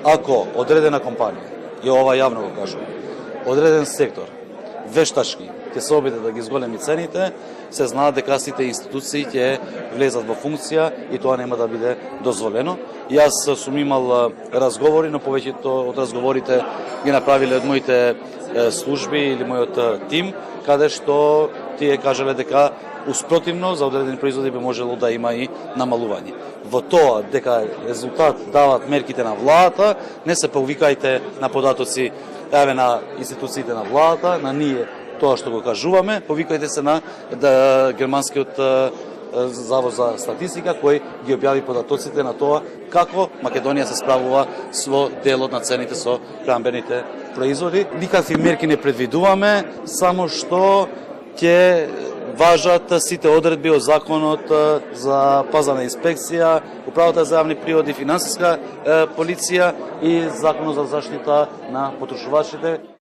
Ако одредена компанија, и ова јавно го кажувам, одреден сектор, вештачки, ќе се обиде да ги зголеми цените, се знаат дека сите институции ќе влезат во функција и тоа нема да биде дозволено. Јас сум имал разговори, но повеќето од разговорите ги направиле од моите служби или мојот тим, каде што тие кажале дека успротивно за одредени производи би можело да има и намалување. Во тоа дека резултат дават мерките на владата, не се повикајте на податоци на институциите на владата, на ние тоа што го кажуваме, повикајте се на германскиот завод за статистика кој ги објави податоците на тоа како Македонија се справува со делот на цените со хранбените производи. Никакви мерки не предвидуваме, само што ќе важат сите одредби од законот за пазарна инспекција, управата за јавни приходи, финансиска полиција и законот за заштита на потрошувачите.